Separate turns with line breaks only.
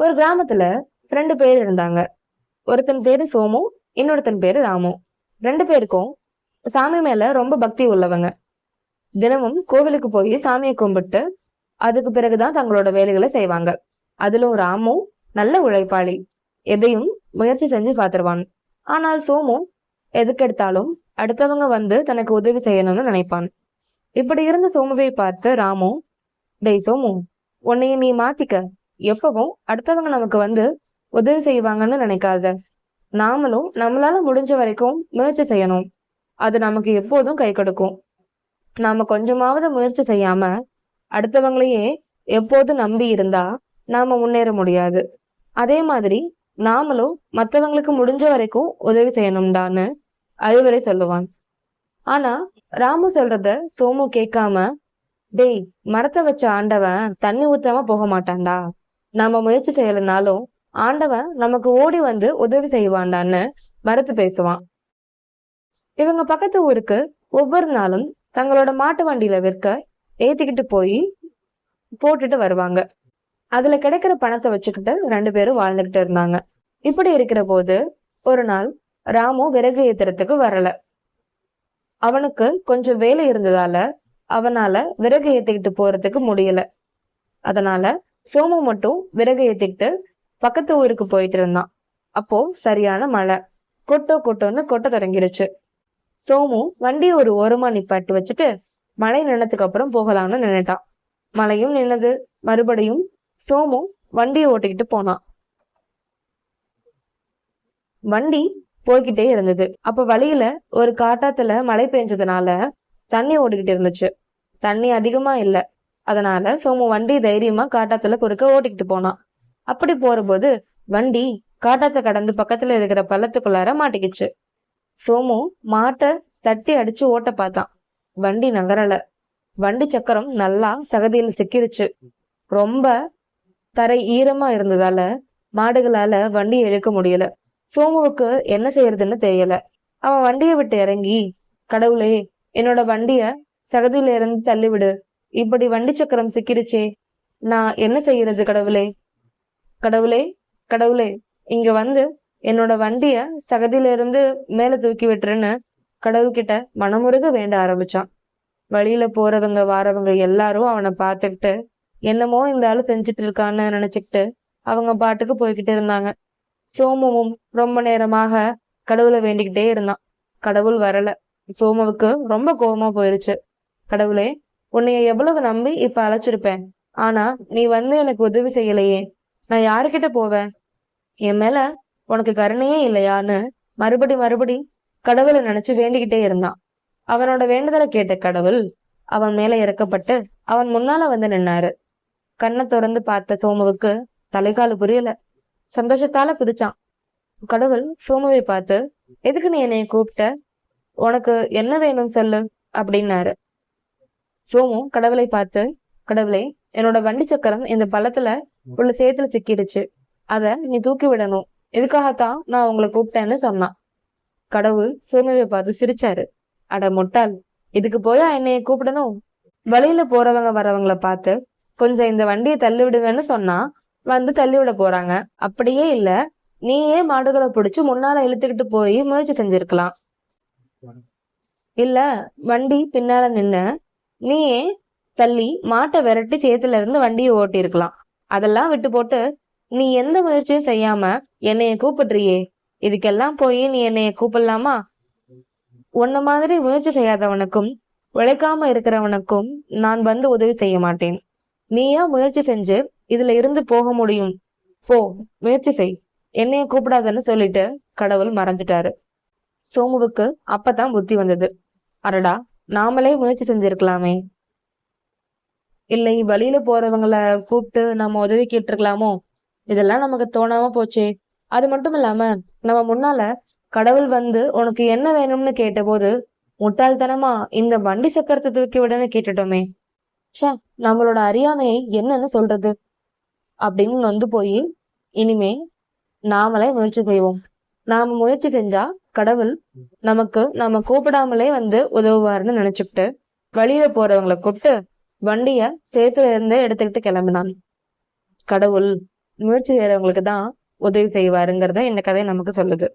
ஒரு கிராமத்துல 2 பேர் இருந்தாங்க. ஒருத்தன் பேரு சோமு, இன்னொருத்தன் பேரு ராமு. 2 பேருக்கும் சாமி மேல ரொம்ப பக்தி உள்ளவங்க. தினமும் கோவிலுக்கு போய் சாமியை கும்பிட்டு அதுக்கு பிறகுதான் தங்களோட வேலைகளை செய்வாங்க. அதிலும் ராமு நல்ல உழைப்பாளி, எதையும் முயற்சி செஞ்சு பார்த்துருவான். ஆனால் சோமு எதுக்கெடுத்தாலும் அடுத்தவங்க வந்து தனக்கு உதவி செய்யணும்னு நினைப்பான். இப்படி இருந்த சோமுவை பார்த்து ராமு, டேய் சோமு, உன்னைய நீ மாத்திக்க. எப்பவும் அடுத்தவங்க நமக்கு வந்து உதவி செய்வாங்கன்னு நினைக்காத. நாமளும் நம்மளால முடிஞ்ச வரைக்கும் முயற்சி செய்யணும். அது நமக்கு எப்போதும் கை கொடுக்கும். நாம கொஞ்சமாவது முயற்சி செய்யாம அடுத்தவங்களையே எப்போதும் நம்பி இருந்தா நாம முன்னேற முடியாது. அதே மாதிரி நாமளும் மத்தவங்களுக்கு முடிஞ்ச வரைக்கும் உதவி செய்யணும்டான்னு அறிவுரை சொல்லுவான். ஆனா ராமு சொல்றத சோமு கேட்காம, டேய், மரத்தை வச்ச ஆண்டவன் தண்ணி ஊத்தாம போக மாட்டான்டா. நாம முயற்சி செய்யலனாலும் ஆண்டவன் நமக்கு ஓடி வந்து உதவி செய்வான்டான்னு மறுத்து பேசுவான். இவங்க பக்கத்து ஊருக்கு ஒவ்வொரு நாளும் தங்களோட மாட்டு வண்டியில விற்க ஏத்திக்கிட்டு போய் போட்டுட்டு வருவாங்க. அதுல கிடைக்கிற பணத்தை வச்சுக்கிட்டு 2 பேரும் வாழ்ந்துகிட்டு இருந்தாங்க. இப்படி இருக்கிற போது ஒரு நாள் ராமு விறகு ஏத்துறதுக்கு வரல. அவனுக்கு கொஞ்சம் வேலை இருந்ததால அவனால விறகு ஏத்திக்கிட்டு போறதுக்கு முடியல. அதனால சோமு மட்டும் விறகு ஏத்திக்கிட்டு பக்கத்து ஊருக்கு போயிட்டு இருந்தான். அப்போ சரியான மழை, கொட்டோன்னு கொட்ட தொடங்கிருச்சு. சோமு வண்டியை ஒரு ஓரமா நிப்பாட்டி வச்சுட்டு மழை நின்னதுக்கு அப்புறம் போகலாம்னு நின்னுட்டான். மழையும் நின்னது. மறுபடியும் சோமு வண்டியை ஓட்டிக்கிட்டு போனான். வண்டி போய்கிட்டே இருந்தது. அப்ப வழியில ஒரு காட்டாத்துல மழை பெஞ்சதுனால தண்ணி ஓடிக்கிட்டு இருந்துச்சு. தண்ணி அதிகமா இல்ல. அதனால சோமு வண்டி தைரியமா காட்டாத்துல குறுக்க ஓட்டிக்கிட்டு போனான். அப்படி போறபோது வண்டி காட்டாத்த கடந்து பக்கத்துல இருக்கிற பள்ளத்துக்குள்ளார மாட்டிக்கிச்சு. சோமு மாட்டை தட்டி அடிச்சு ஓட்ட பார்த்தான். வண்டி நகரல. வண்டி சக்கரம் நல்லா சகதியில சிக்கிருச்சு. ரொம்ப தரை ஈரமா இருந்ததால மாடுகளால வண்டியை இழுக்க முடியல. சோமுவுக்கு என்ன செய்யறதுன்னு தெரியல. அவன் வண்டியை விட்டு இறங்கி, கடவுளே, என்னோட வண்டிய சகதியில இருந்து தள்ளிவிடு. இப்படி வண்டி சக்கரம் சிக்கிருச்சே, நான் என்ன செய்யறது கடவுளே? கடவுளே, கடவுளே, இங்க வந்து என்னோட வண்டிய சகதியில இருந்து மேல தூக்கி விட்டுருன்னு கடவுள்கிட்ட மனமுருக வேண்ட ஆரம்பிச்சான். வழியில போறவங்க வாரவங்க எல்லாரும் அவனை பார்த்துக்கிட்டு என்னமோ இந்த ஆளு செஞ்சுட்டு இருக்கான்னு நினைச்சுக்கிட்டு அவங்க பாட்டுக்கு போய்கிட்டு இருந்தாங்க. சோமுவும் ரொம்ப நேரமாக கடவுளை வேண்டிக்கிட்டே இருந்தான். கடவுள் வரல. சோமுவுக்கு ரொம்ப கோபமா போயிருச்சு. கடவுளே, உன்னைய எவ்வளவு நம்பி இப்ப அழைச்சிருப்பேன். ஆனா நீ வந்து எனக்கு உதவி செய்யலையே, நான் யாருக்கிட்ட போவேன்? என் மேல உனக்கு கருணையே இல்லையான்னு மறுபடி கடவுளை நினைச்சு வேண்டிக்கிட்டே இருந்தான். அவனோட வேண்டுதலை கேட்ட கடவுள் அவன் மேல இறக்கப்பட்டு அவன் முன்னால வந்து நின்னாரு. கண்ணை திறந்து பார்த்த சோமுவுக்கு தலைகாலு புரியல. சந்தோஷத்தால குதிச்சான். கடவுள் சோமுவை பார்த்து, எதுக்கு நீ என்னைய கூப்பிட்ட? உனக்கு என்ன வேணும்னு சொல்லு அப்படின்னாரு. சோமு கடவுளை பார்த்து, கடவுளே, என்னோட வண்டி சக்கரம் இந்த பள்ளத்துல உள்ள சேத்துல சிக்கிடுச்சு. அத நீ தூக்கி விடணும். இதுக்காகத்தான் நான் உங்களை கூப்பிட்டேன்னு சொன்னான். கடவுள் சோமுவை பார்த்து சிரிச்சாரு. அட முட்டாள், இதுக்கு போயா என்னைய கூப்பிடணும்? வழியில போறவங்க வரவங்களை பார்த்து கொஞ்சம் இந்த வண்டியை தள்ளி விடுங்கன்னு சொன்னா வந்து தள்ளி விட போறாங்க. அப்படியே இல்ல, நீயே மாடுகளை பிடிச்சு முன்னால இழுத்துக்கிட்டு போய் முயற்சி செஞ்சிருக்கலாம். இல்ல, வண்டி பின்னால நின்னு நீயே தள்ளி மாட்டை விரட்டி சேத்துல இருந்து வண்டியை ஓட்டி இருக்கலாம். அதெல்லாம் விட்டு போட்டு நீ எந்த முயற்சியும் செய்யாம என்னைய கூப்பிடுறியே, இதுக்கெல்லாம் போய் நீ என்னைய கூப்பிடலாமா? உன்ன மாதிரி முயற்சி செய்யாதவனுக்கும் உழைக்காம இருக்கிறவனுக்கும் நான் வந்து உதவி செய்ய மாட்டேன். நீயா முயற்சி செஞ்சு இதுல இருந்து போக முடியும். போ, முயற்சி செய், என்னைய கூப்பிடாதன்னு சொல்லிட்டு கடவுள் மறைஞ்சிட்டாரு. சோமுவுக்கு அப்பதான் புத்தி வந்தது. அடடா, நாமளே முயற்சி செஞ்சிருக்கலாமே. இல்லை, வழியில போறவங்கள கூப்பிட்டு நம்ம உதவி கேட்டிருக்கலாமோ? இதெல்லாம் நமக்கு தோணாம போச்சே. அது மட்டும் இல்லாம நம்ம முன்னால கடவுள் வந்து உனக்கு என்ன வேணும்னு கேட்டபோது முட்டாள்தனமா இந்த வண்டி சக்கரத்தை தூக்கி விடன்னு கேட்டுட்டோமே. சே, நம்மளோட அறியாமையை என்னன்னு சொல்றது அப்படின்னு நொந்து போய் இனிமே நாமளே முயற்சி செய்வோம். நாம முயற்சி செஞ்சா கடவுள் நமக்கு நாம கூப்பிடாமலே வந்து உதவுவாருன்னு நினைச்சுக்கிட்டு வழியில போறவங்களை கூப்பிட்டு வண்டிய சேத்துல இருந்து எடுத்துக்கிட்டு கிளம்பினான். கடவுள் முயற்சி செய்யறவங்களுக்கு தான் உதவி செய்வாருங்கிறத இந்த கதை நமக்கு சொல்லுது.